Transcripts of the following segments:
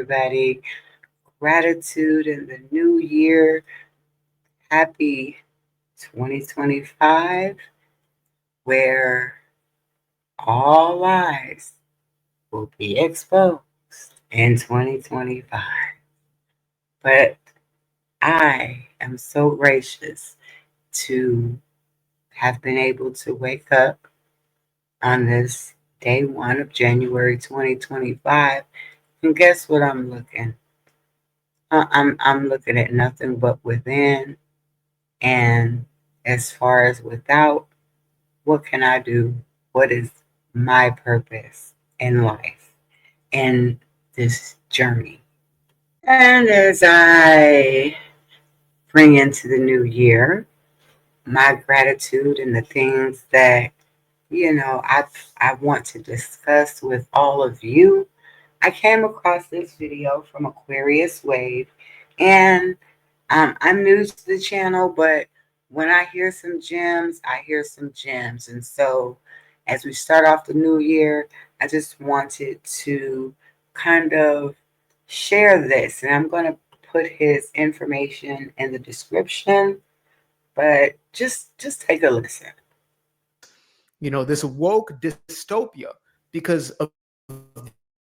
everybody. Gratitude in the new year. Happy 2025, where all lies will be exposed in 2025. But I am so gracious to have been able to wake up on this day one of January 2025. And guess what I'm looking? I'm looking at nothing but within. And as far as without, what can I do? What is my purpose in life in this journey? And as I bring into the new year, my gratitude and the things that I want to discuss with all of you. I came across this video from Aquarius Wave, and I'm new to the channel, but when I hear some gems, I hear some gems. And so, as we start off the new year, I just wanted to kind of share this, and I'm going to put his information in the description, but just take a listen. This woke dystopia because of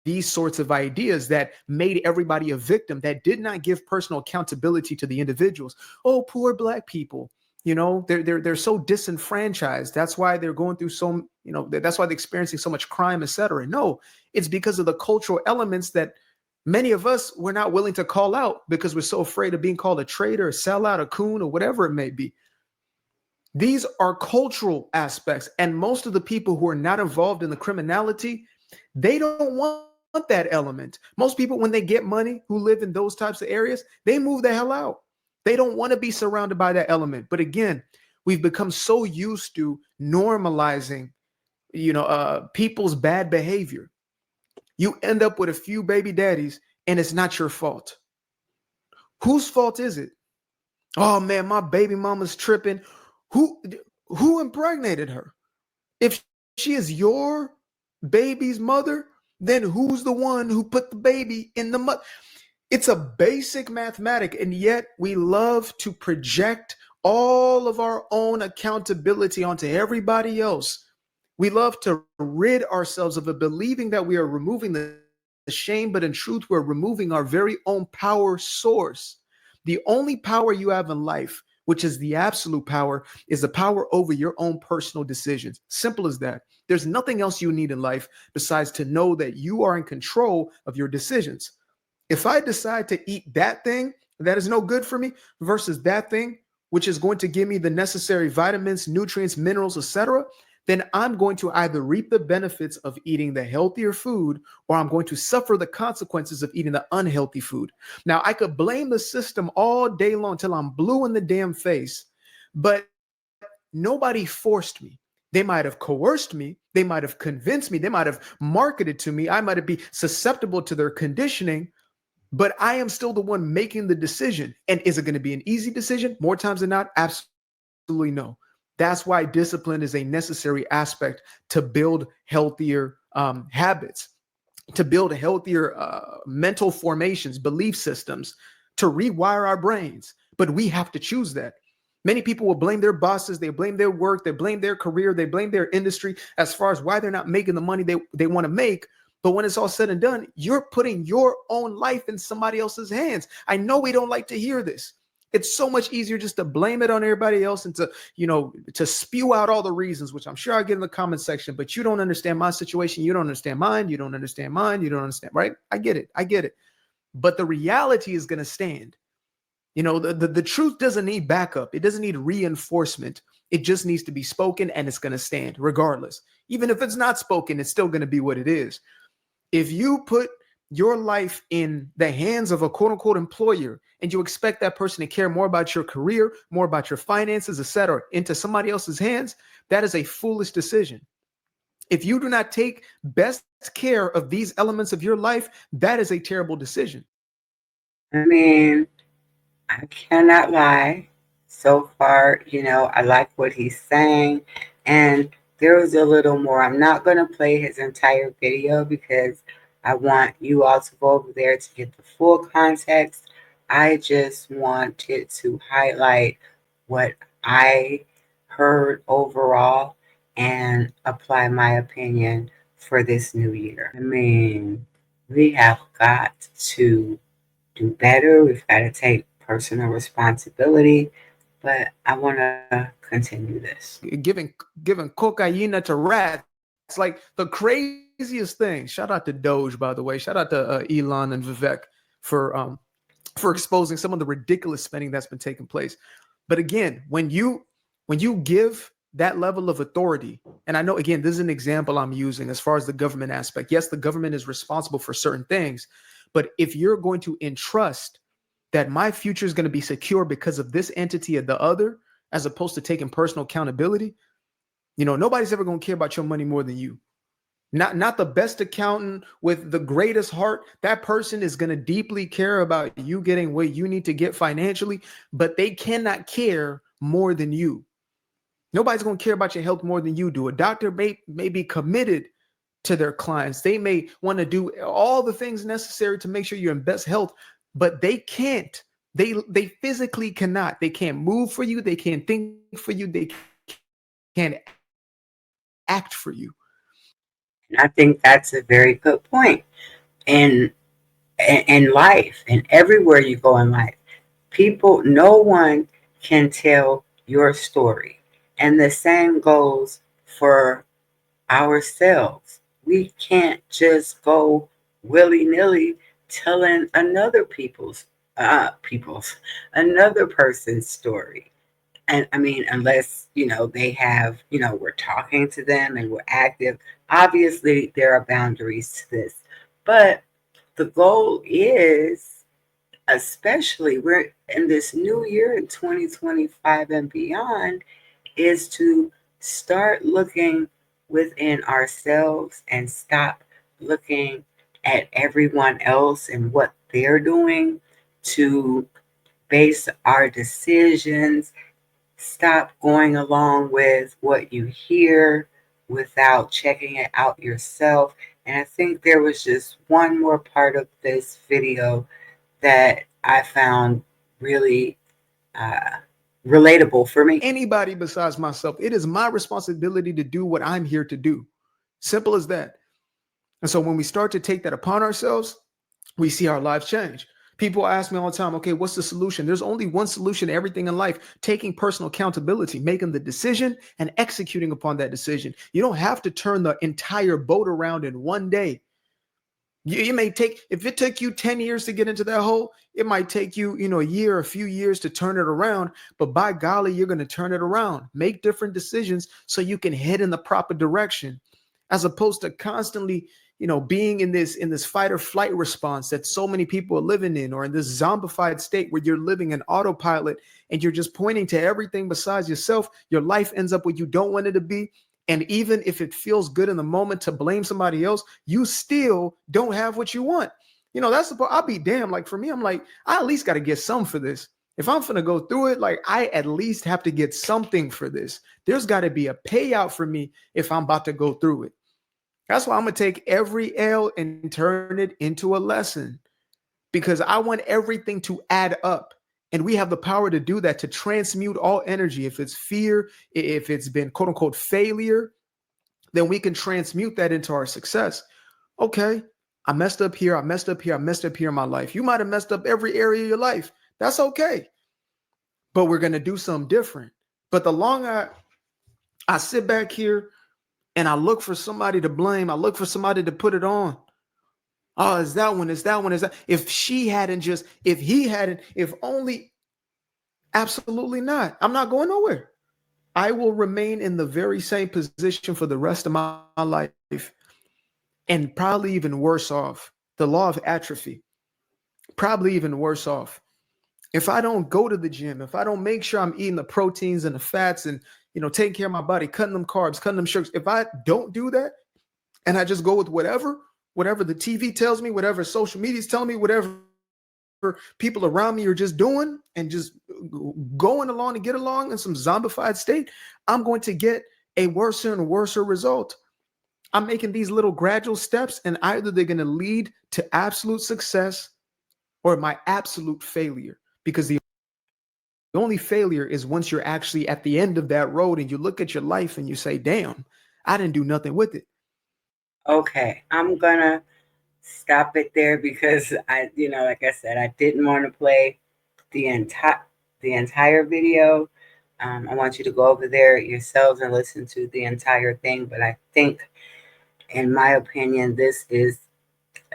these sorts of ideas that made everybody a victim, that did not give personal accountability to the individuals. Oh, poor Black people. They're so disenfranchised. That's why they're going through that's why they're experiencing so much crime, etc. No, it's because of the cultural elements that many of us were not willing to call out because we're so afraid of being called a traitor, a sellout, a coon, or whatever it may be. These are cultural aspects. And most of the people who are not involved in the criminality, they don't want that element. Most people, when they get money, who live in those types of areas, they move the hell out. They don't want to be surrounded by that element. But again, we've become so used to normalizing, people's bad behavior. You end up with a few baby daddies and it's not your fault. Whose fault is it? Oh man, my baby mama's tripping. Who impregnated her? If she is your baby's mother, then who's the one who put the baby in the mother? It's a basic mathematic, and yet we love to project all of our own accountability onto everybody else. We love to rid ourselves of it, believing that we are removing the shame, but in truth, we're removing our very own power source. The only power you have in life, which is the absolute power, is the power over your own personal decisions. Simple as that. There's nothing else you need in life besides to know that you are in control of your decisions. If I decide to eat that thing that is no good for me versus that thing, which is going to give me the necessary vitamins, nutrients, minerals, etc., then I'm going to either reap the benefits of eating the healthier food or I'm going to suffer the consequences of eating the unhealthy food. Now, I could blame the system all day long till I'm blue in the damn face, but nobody forced me. They might have coerced me. They might have convinced me. They might have marketed to me. I might have been susceptible to their conditioning, but I am still the one making the decision. And is it going to be an easy decision? More times than not, absolutely no. That's why discipline is a necessary aspect to build healthier habits, to build healthier mental formations, belief systems, to rewire our brains. But we have to choose that. Many people will blame their bosses, they blame their work, they blame their career, they blame their industry as far as why they're not making the money they want to make. But when it's all said and done, you're putting your own life in somebody else's hands. I know we don't like to hear this. It's so much easier just to blame it on everybody else and to spew out all the reasons, which I'm sure I'll get in the comment section, but you don't understand my situation. You don't understand mine. You don't understand mine. You don't understand, right? I get it. I get it. But the reality is going to stand. The truth doesn't need backup. It doesn't need reinforcement. It just needs to be spoken and it's going to stand regardless. Even if it's not spoken, it's still going to be what it is. If you put your life in the hands of a quote unquote employer and you expect that person to care more about your career, more about your finances, etc., into somebody else's hands, that is a foolish decision. If you do not take best care of these elements of your life, that is a terrible decision. I mean, I cannot lie. So far, I like what he's saying. And there was a little more. I'm not going to play his entire video because I want you all to go over there to get the full context. I just wanted to highlight what I heard overall and apply my opinion for this new year. I mean, we have got to do better. We've got to take personal responsibility. But I want to continue this. Giving cocaine to rats, like the craziest thing. Shout out to Doge, by the way. Shout out to Elon and Vivek for exposing some of the ridiculous spending that's been taking place. But again, when you give that level of authority, and I know again, this is an example I'm using as far as the government aspect. Yes, the government is responsible for certain things, but if you're going to entrust that my future is going to be secure because of this entity or the other, as opposed to taking personal accountability, nobody's ever going to care about your money more than you. Not the best accountant with the greatest heart. That person is going to deeply care about you getting what you need to get financially, but they cannot care more than you. Nobody's going to care about your health more than you do. A doctor may be committed to their clients. They may want to do all the things necessary to make sure you're in best health, but they can't. They physically cannot. They can't move for you. They can't think for you. They can't act for you. And I think that's a very good point. In life, and everywhere you go in life, no one can tell your story. And the same goes for ourselves. We can't just go willy-nilly telling another person's story. And I mean, unless, they have, we're talking to them and we're active, obviously there are boundaries to this. But the goal is, especially we're in this new year in 2025 and beyond, is to start looking within ourselves and stop looking at everyone else and what they're doing to base our decisions. Stop going along with what you hear without checking it out yourself. And I think there was just one more part of this video that I found really relatable for me. Anybody besides myself, it is my responsibility to do what I'm here to do. Simple as that. And so when we start to take that upon ourselves, we see our lives change. People ask me all the time, okay, what's the solution? There's only one solution to everything in life: taking personal accountability, making the decision and executing upon that decision. You don't have to turn the entire boat around in one day. You may take, if it took you 10 years to get into that hole, it might take you, a year, a few years to turn it around. But by golly, you're going to turn it around. Make different decisions so you can head in the proper direction, as opposed to constantly, being in this fight or flight response that so many people are living in, or in this zombified state where you're living in autopilot and you're just pointing to everything besides yourself. Your life ends up where you don't want it to be. And even if it feels good in the moment to blame somebody else, you still don't have what you want. That's the part. I'll be damned. Like for me, I'm like, I at least got to get some for this. If I'm going to go through it, like I at least have to get something for this. There's got to be a payout for me if I'm about to go through it. That's why I'm going to take every L and turn it into a lesson, because I want everything to add up. And we have the power to do that, to transmute all energy. If it's fear, if it's been quote unquote failure, then we can transmute that into our success. Okay, I messed up here. I messed up here. I messed up here in my life. You might have messed up every area of your life. That's okay. But we're going to do something different. But the longer I sit back here and I look for somebody to blame, I look for somebody to put it on. Oh, it's that one, it's that one, it's that. If he hadn't, if only, absolutely not. I'm not going nowhere. I will remain in the very same position for the rest of my life, and probably even worse off. The law of atrophy, probably even worse off. If I don't go to the gym, if I don't make sure I'm eating the proteins and the fats and, taking care of my body, cutting them carbs, cutting them sugars, if I don't do that and I just go with whatever the TV tells me, whatever social media is telling me, whatever people around me are just doing and just going along to get along in some zombified state, I'm going to get a worse and worse result. I'm making these little gradual steps, and either they're going to lead to absolute success or my absolute failure. Because the only failure is once you're actually at the end of that road and you look at your life and you say, damn, I didn't do nothing with it. Okay, I'm gonna stop it there because like I said, I didn't want to play the entire video. I want you to go over there yourselves and listen to the entire thing. But I think, in my opinion, this is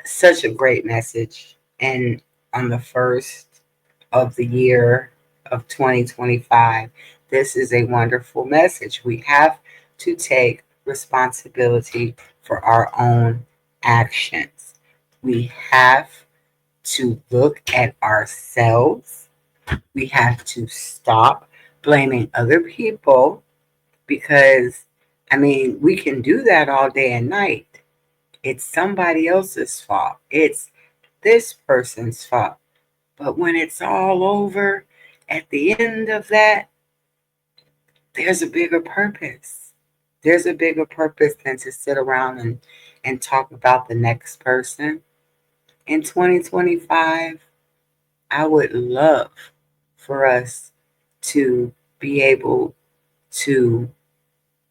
such a great message. And on the first of the year of 2025, this is a wonderful message. We have to take responsibility for our own actions. We have to look at ourselves. We have to stop blaming other people because, I mean, we can do that all day and night. It's somebody else's fault. It's this person's fault. But when it's all over, at the end of that, there's a bigger purpose. There's a bigger purpose than to sit around and talk about the next person. In 2025, I would love for us to be able to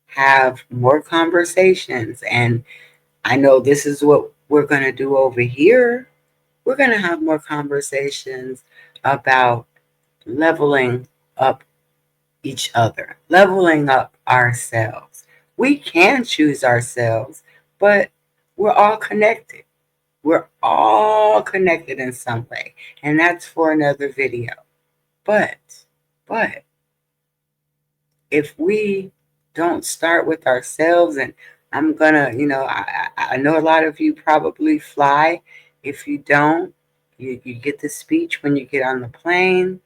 have more conversations. And I know this is what we're going to do over here. We're going to have more conversations about leveling up each other, leveling up ourselves. We can choose ourselves, but we're all connected. We're all connected in some way. And that's for another video. But if we don't start with ourselves, and I'm gonna, I know a lot of you probably fly. If you don't, you get the speech when you get on the plane.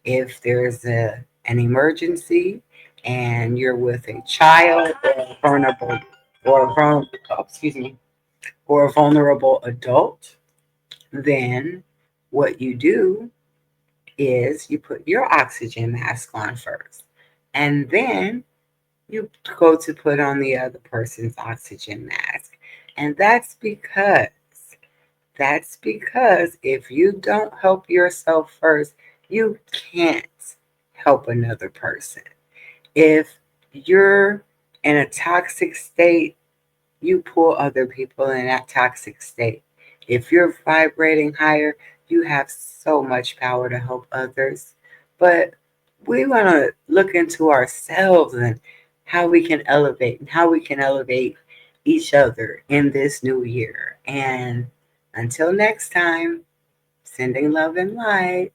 If there's an emergency and you're with a child or a vulnerable excuse me, or a vulnerable adult, then what you do is you put your oxygen mask on first. And then you go to put on the other person's oxygen mask. And that's because if you don't help yourself first, you can't help another person. If you're in a toxic state, you pull other people in that toxic state. If you're vibrating higher, you have so much power to help others. But we want to look into ourselves and how we can elevate and how we can elevate each other in this new year. And until next time, sending love and light.